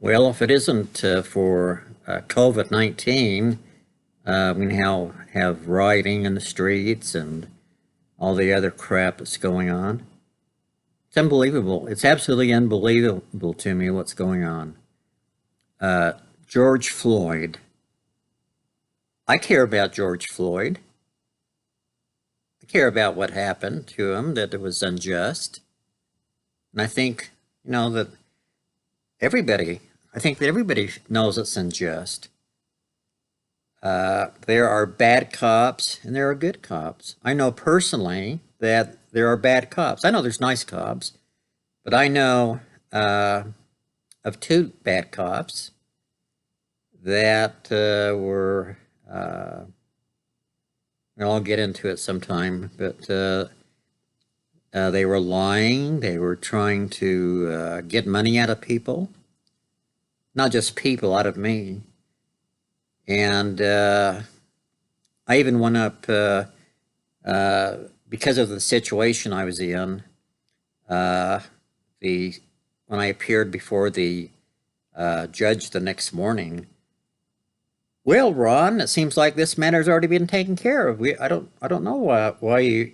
Well, if it isn't for COVID-19, we now have rioting in the streets and all the other crap that's going on. It's unbelievable. It's absolutely unbelievable to me what's going on. George Floyd. I care about George Floyd. I care about what happened to him, that it was unjust. And I think, that everybody knows it's unjust. There are bad cops and there are good cops. I know personally that there are bad cops. I know there's nice cops, but I know of two bad cops that were, I'll get into it sometime, but they were lying. They were trying to get money out of people, not just people, out of me. And I even went up, because of the situation I was in, when I appeared before the judge the next morning. Well, Ron, it seems like this matter's already been taken care of. I don't know why you,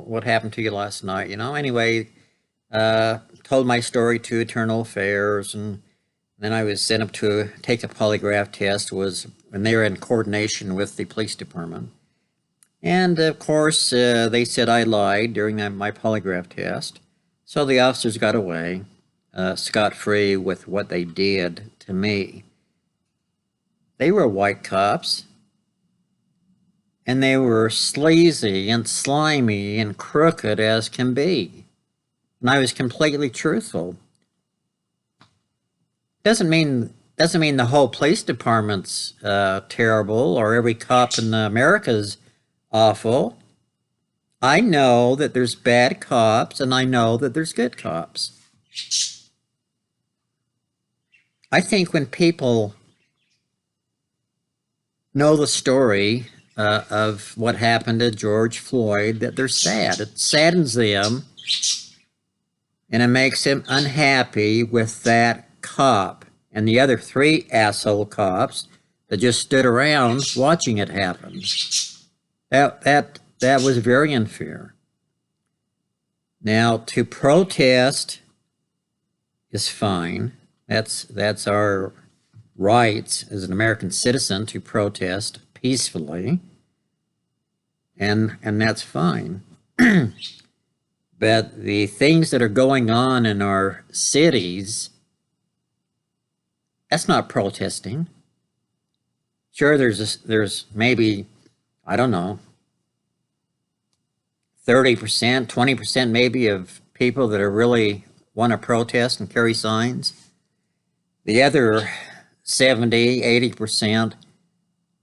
what happened to you last night. Anyway, told my story to Internal Affairs, and then I was sent up to take a polygraph test. When they were in coordination with the police department, and of course they said I lied during my polygraph test. So the officers got away scot-free with what they did to me. They were white cops, and they were sleazy and slimy and crooked as can be. And I was completely truthful. Doesn't mean the whole police department's terrible or every cop in America's awful. I know that there's bad cops, and I know that there's good cops. I think when people know the story of what happened to George Floyd, that they're sad. It saddens them, and it makes them unhappy with that cop and the other three asshole cops that just stood around watching it happen. That was very unfair. Now, to protest is fine. That's our rights as an American citizen, to protest peacefully, and that's fine. But the things that are going on in our cities, that's not protesting. Sure, there's maybe, I don't know, 30%, 20% maybe of people that are really want to protest and carry signs. The other 70, 80%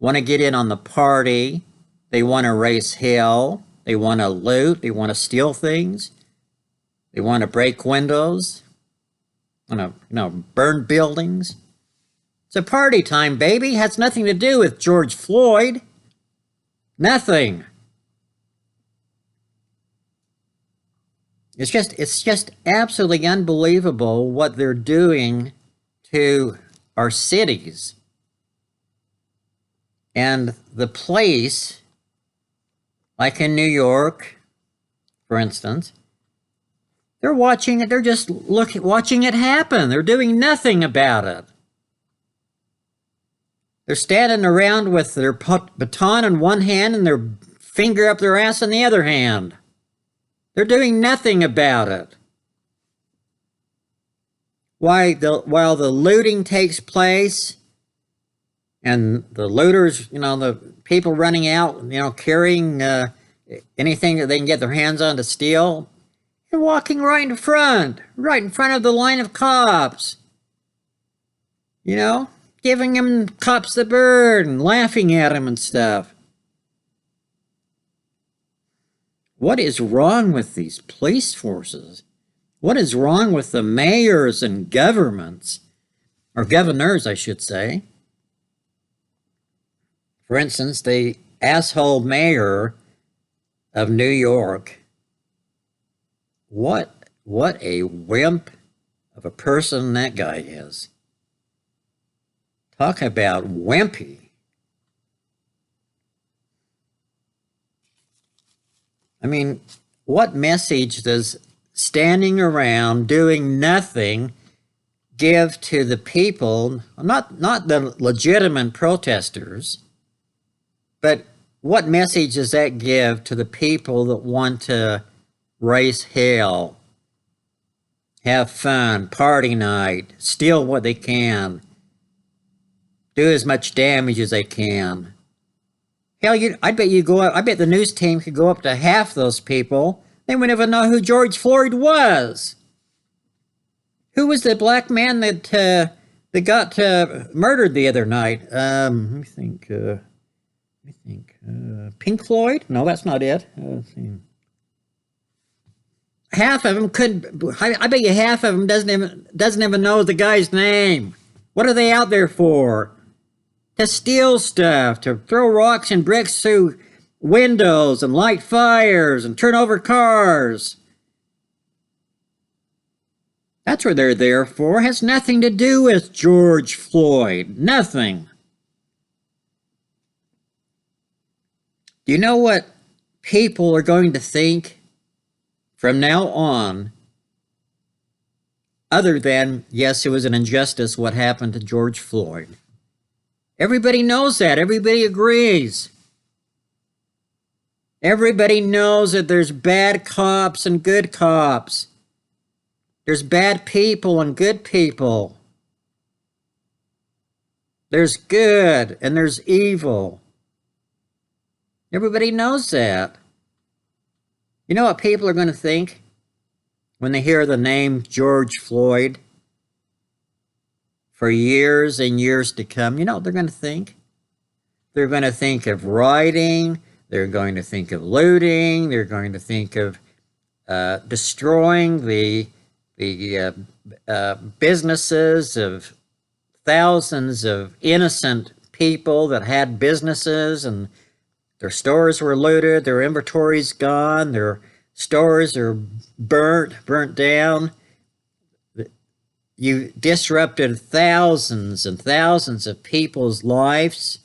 want to get in on the party. They want to raise hell. They want to loot. They want to steal things. They want to break windows. Burn buildings. It's a party time, baby. It has nothing to do with George Floyd. Nothing. It's just absolutely unbelievable what they're doing to our cities. And the police, like in New York, for instance, they're watching it. They're just watching it happen. They're doing nothing about it. They're standing around with their baton in one hand and their finger up their ass in the other hand. They're doing nothing about it. While the looting takes place, and the looters, the people running out, carrying anything that they can get their hands on to steal, they're walking right in front of the line of cops. Giving them cops the bird and laughing at them and stuff. What is wrong with these police forces? What is wrong with the mayors and governments, or governors, I should say? For instance, the asshole mayor of New York. What a wimp of a person that guy is. Talk about wimpy. I mean, what message does standing around doing nothing give to the people, not the legitimate protesters, but what message does that give to the people that want to raise hell, have fun, party night, steal what they can, do as much damage as they can? Hell, I bet you go up. I bet the news team could go up to half those people. They wouldn't even know who George Floyd was. Who was the black man that got murdered the other night? Let me think. Pink Floyd? No, that's not it. Half of them couldn't. I bet you half of them doesn't even know the guy's name. What are they out there for? To steal stuff, to throw rocks and bricks through windows and light fires and turn over cars. That's what they're there for. It has nothing to do with George Floyd. Nothing. Do you know what people are going to think from now on, other than, yes, it was an injustice what happened to George Floyd? Everybody knows that. Everybody agrees. Everybody knows that there's bad cops and good cops. There's bad people and good people. There's good and there's evil. Everybody knows that. You know what people are going to think when they hear the name George Floyd? For years and years to come, you know what they're going to think? They're going to think of rioting. They're going to think of looting. They're going to think of destroying the businesses of thousands of innocent people that had businesses, and their stores were looted, their inventory's gone, their stores are burnt down. You disrupted thousands and thousands of people's lives.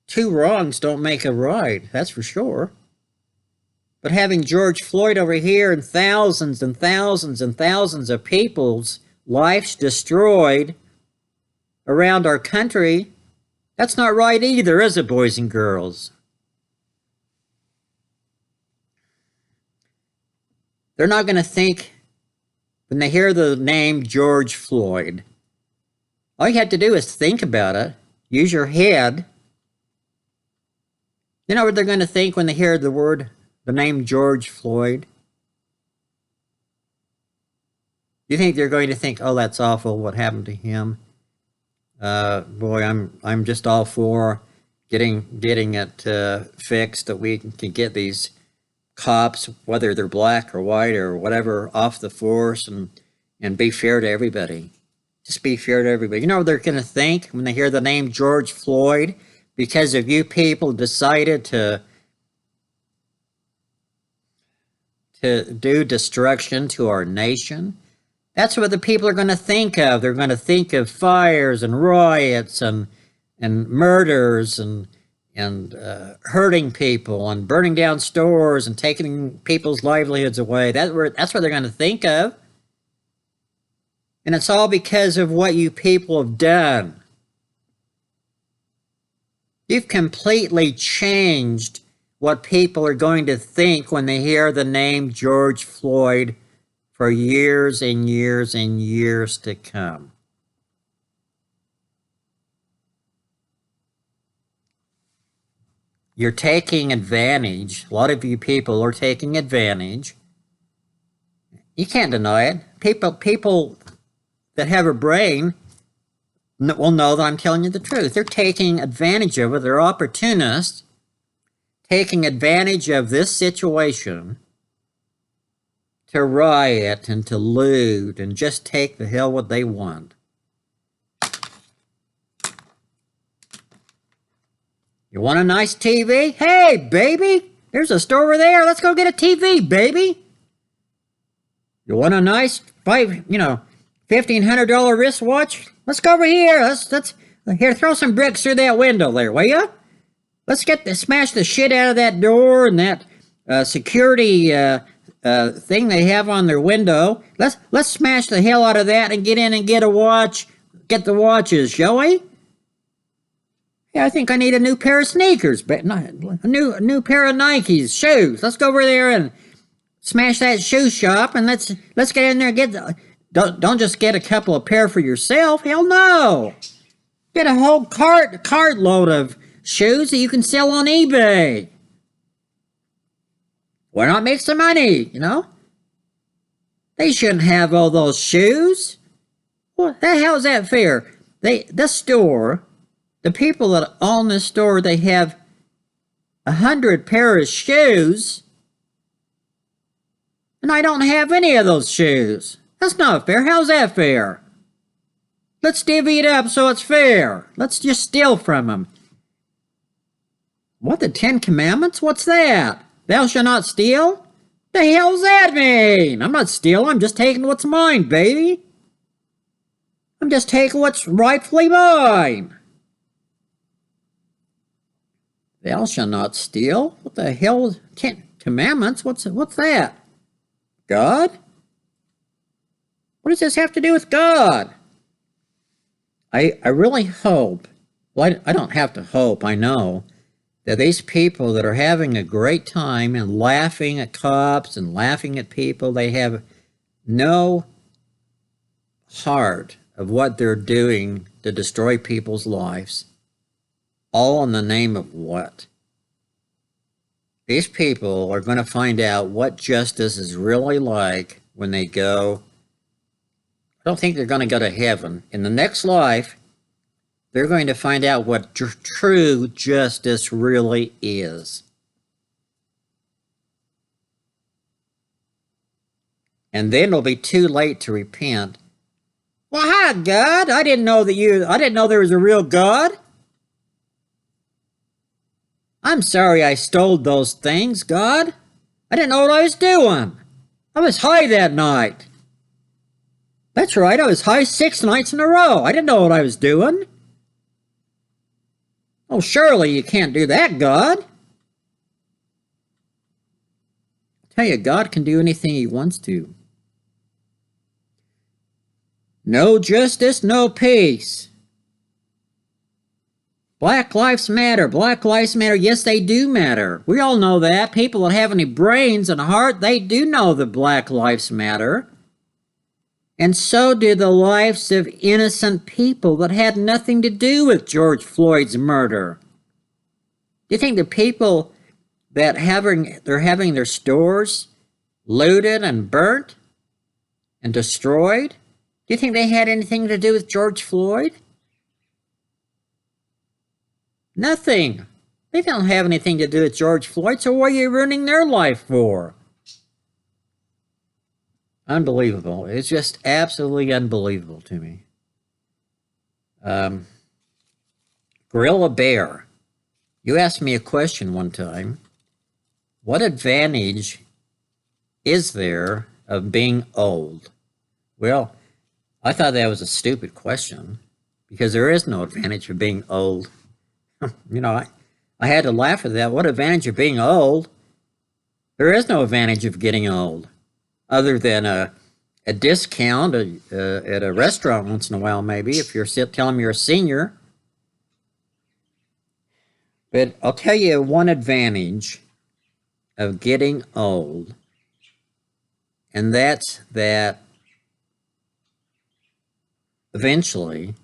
Two wrongs don't make a right, that's for sure. But having George Floyd over here and thousands and thousands and thousands of people's lives destroyed around our country, that's not right either, is it, boys and girls? They're not going to think, when they hear the name George Floyd, all you have to do is think about it. Use your head. You know what they're going to think when they hear the name George Floyd? You think they're going to think, "Oh, that's awful. What happened to him?" Boy, I'm just all for getting it fixed, that we can get these cops, whether they're black or white or whatever, off the force and be fair to everybody. Just be fair to everybody. You know what they're going to think when they hear the name George Floyd? Because if you people decided to do destruction to our nation, that's what the people are going to think of. They're going to think of fires and riots and murders and hurting people and burning down stores and taking people's livelihoods away. That's what they're going to think of. And it's all because of what you people have done. You've completely changed what people are going to think when they hear the name George Floyd for years and years and years to come. You're taking advantage. A lot of you people are taking advantage. You can't deny it. People that have a brain will know that I'm telling you the truth. They're taking advantage of it. They're opportunists taking advantage of this situation to riot and to loot and just take the hell what they want. You want a nice TV? Hey, baby, there's a store over there. Let's go get a TV, baby. You want a nice $1,500 wristwatch? Let's go over here. Let's here, throw some bricks through that window there, will ya? Let's smash the shit out of that door and that security thing they have on their window. Let's smash the hell out of that and get in and get a watch. Get the watches, shall we? Yeah, I think I need a new pair of sneakers, but a new pair of Nikes shoes. Let's go over there and smash that shoe shop, and let's get in there and get. Don't just get a couple of pair for yourself. Hell no! Get a whole cartload of shoes that you can sell on eBay. Why not make some money? You know. They shouldn't have all those shoes. Well, how's that fair? The store. The people that own the store, they have 100 pairs of shoes, and I don't have any of those shoes. That's not fair. How's that fair? Let's divvy it up so it's fair. Let's just steal from them. What, the 10 Commandments? What's that? Thou shalt not steal? The hell's that mean? I'm not stealing. I'm just taking what's mine, baby. I'm just taking what's rightfully mine. Thou shalt not steal? What the hell? 10 Commandments? What's that? God? What does this have to do with God? I really hope, well, I don't have to hope, I know, that these people that are having a great time and laughing at cops and laughing at people, they have no heart of what they're doing to destroy people's lives. All in the name of what? These people are going to find out what justice is really like when they go. I don't think they're going to go to heaven. In the next life, they're going to find out what true justice really is. And then it'll be too late to repent. Well, hi, God. I didn't know there was a real God. I'm sorry I stole those things, God. I didn't know what I was doing. I was high that night. That's right, I was high 6 nights in a row. I didn't know what I was doing. Oh, surely you can't do that, God. I tell you, God can do anything he wants to. No justice, no peace. Black lives matter. Black lives matter. Yes, they do matter. We all know that. People that have any brains and heart, they do know that black lives matter. And so do the lives of innocent people that had nothing to do with George Floyd's murder. Do you think the people that they're having their stores looted and burnt and destroyed, do you think they had anything to do with George Floyd? Nothing. They don't have anything to do with George Floyd, so what are you ruining their life for? Unbelievable. It's just absolutely unbelievable to me. Gorilla Bear, you asked me a question one time. What advantage is there of being old? Well, I thought that was a stupid question because there is no advantage of being old. You know, I had to laugh at that. What advantage of being old? There is no advantage of getting old other than a discount at a restaurant once in a while, maybe, if you're telling me you're a senior. But I'll tell you one advantage of getting old, and that's that eventually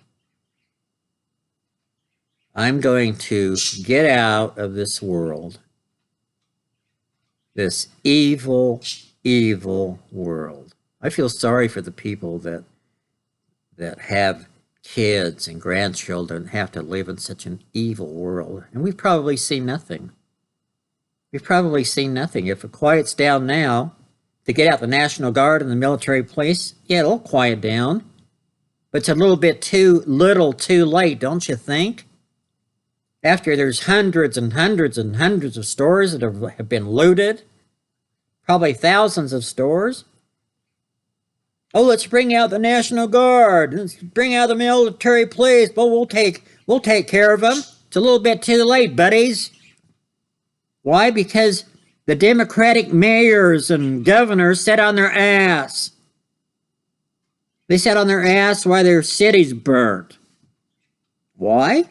I'm going to get out of this world, this evil, evil world. I feel sorry for the people that have kids and grandchildren and have to live in such an evil world. And we've probably seen nothing. We've probably seen nothing. If it quiets down now, to get out the National Guard and the military police, yeah, it'll quiet down. But it's a little bit too late, don't you think? After there's hundreds and hundreds and hundreds of stores that have been looted, probably thousands of stores. Oh, let's bring out the National Guard. Let's bring out the military police. But we'll take care of them. It's a little bit too late, buddies. Why? Because the Democratic mayors and governors sat on their ass. They sat on their ass while their cities burnt. Why?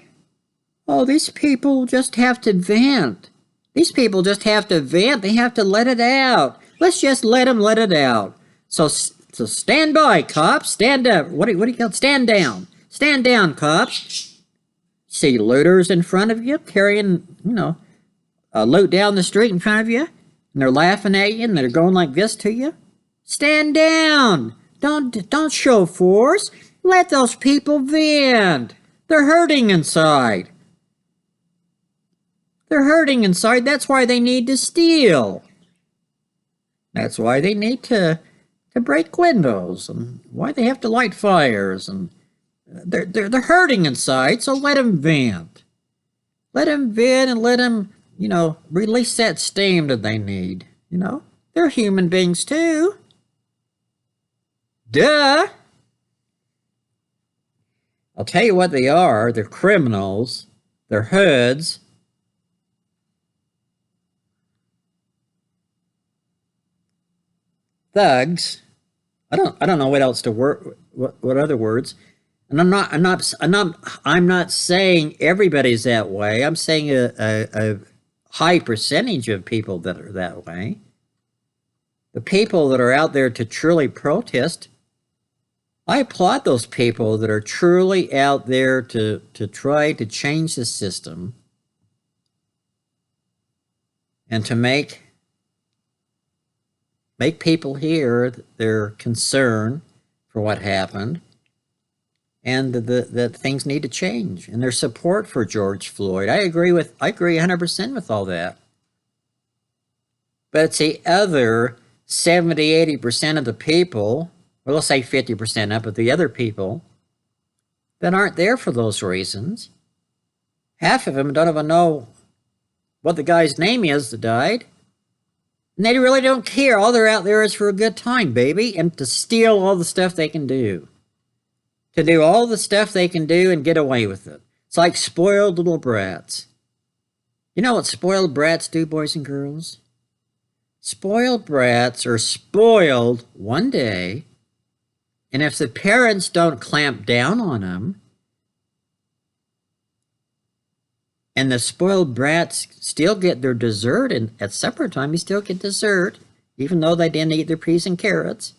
Oh, these people just have to vent. These people just have to vent. They have to let it out. Let's just let them let it out. So stand by, cops. Stand up. What do you call it? Stand down. Stand down, cops. See looters in front of you carrying, loot down the street in front of you, and they're laughing at you, and they're going like this to you. Stand down. Don't show force. Let those people vent. They're hurting inside. They're hurting inside. That's why they need to steal. That's why they need to break windows, and why they have to light fires. And they're hurting inside. So let them vent. Let them vent and let them release that steam that they need. They're human beings too. Duh. I'll tell you what they are. They're criminals. They're hoods. Thugs. I don't know what else to work. What other words? And I'm not saying everybody's that way. I'm saying a high percentage of people that are that way. The people that are out there to truly protest, I applaud those people that are truly out there to try to change the system and to make people hear their concern for what happened and that things need to change, and their support for George Floyd. I agree 100% with all that. But it's the other 70-80% of the people, or let's say 50% up of the other people, that aren't there for those reasons. Half of them don't even know what the guy's name is that died. And they really don't care. All they're out there is for a good time, baby, and to steal all the stuff they can do. To do all the stuff they can do and get away with it. It's like spoiled little brats. You know what spoiled brats do, boys and girls? Spoiled brats are spoiled one day, and if the parents don't clamp down on them, and the spoiled brats still get their dessert, and at supper time you still get dessert, even though they didn't eat their peas and carrots.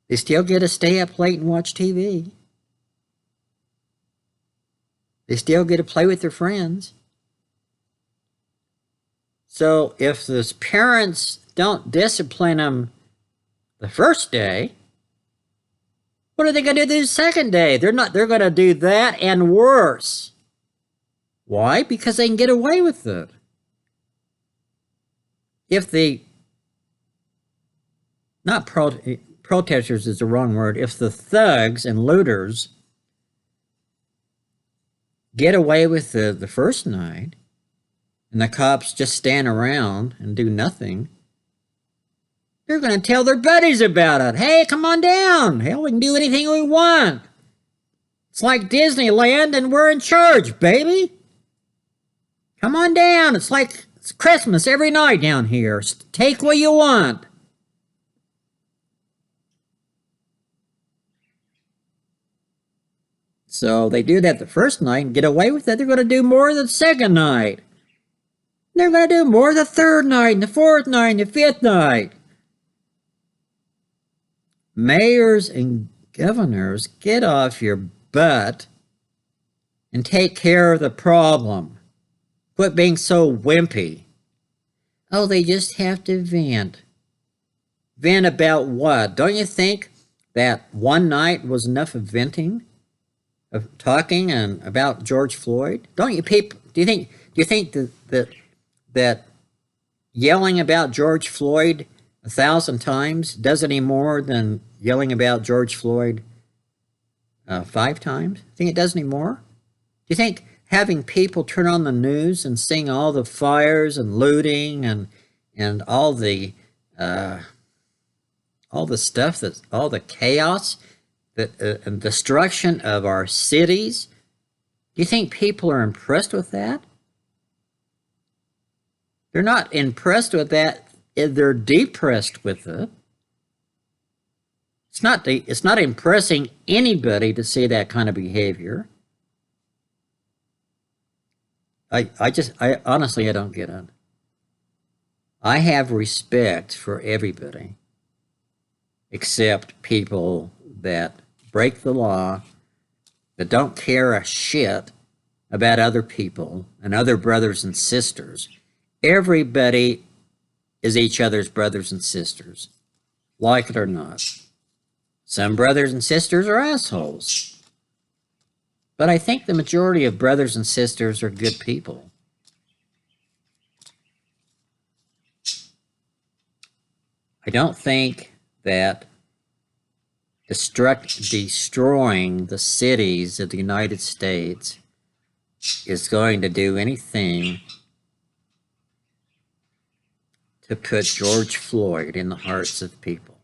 They still get to stay up late and watch TV. They still get to play with their friends. So if the parents don't discipline them the first day, what are they going to do the second day? They're going to do that and worse. Why? Because they can get away with it. If the protesters is the wrong word. If the thugs and looters get away with the first night, and the cops just stand around and do nothing, they're going to tell their buddies about it. Hey, come on down. Hell, we can do anything we want. It's like Disneyland and we're in charge, baby. Come on down. It's like it's Christmas every night down here. Take what you want. So they do that the first night and get away with it. They're going to do more the second night. They're going to do more the third night, and the fourth night, and the fifth night. Mayors and governors, get off your butt and take care of the problem. Quit being so wimpy. Oh, they just have to vent. Vent about what? Don't you think that one night was enough of venting? Of talking and about George Floyd? Don't you people? Do you think that yelling about George Floyd 1,000 times does any more than yelling about George Floyd 5 times? Think it does any more? Do you think having people turn on the news and seeing all the fires and looting and all the all the stuff that's all the chaos, the and destruction of our cities. Do you think people are impressed with that? They're not impressed with that. They're depressed with it. It's not impressing anybody to see that kind of behavior. I honestly, I don't get it. I have respect for everybody except people that break the law, that don't care a shit about other people and other brothers and sisters. Everybody is each other's brothers and sisters, like it or not. Some brothers and sisters are assholes, but I think the majority of brothers and sisters are good people. I don't think that destroying the cities of the United States is going to do anything to put George Floyd in the hearts of people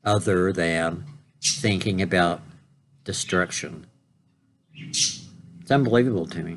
other than thinking about destruction. It's unbelievable to me.